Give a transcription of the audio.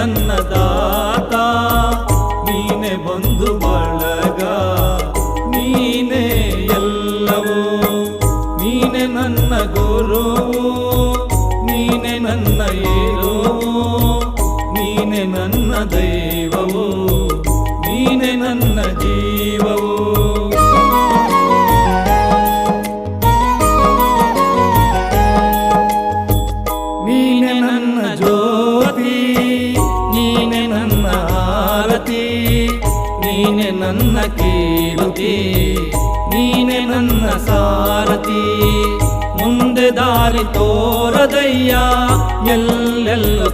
ನನ್ನ ದಾತ, ನೀನೆ ಬಂಧು ಬಳಗ, ನೀನೆ ಎಲ್ಲವೂ, ನೀನೆ ನನ್ನ ಗುರುವು, ನೀನೆ ನನ್ನ ಏರುವು, ನೀನೆ ನನ್ನ ದೈವವು, ನೀನೆ ನನ್ನ ಜೀವವು. ನೀನೆ ನನ್ನ ಜ್ಯೋತಿ, ನೀನೆ ನನ್ನ ಆರತಿ, ನೀನೆ ನನ್ನ ಕೀರ್ತಿ, ನೀನೆ ನನ್ನ ಸಾರಥಿ. ಮುಂದೆ ದಾರಿ ತೋರದಯ್ಯ, ಎಲ್ಲೆಲ್ಲೂ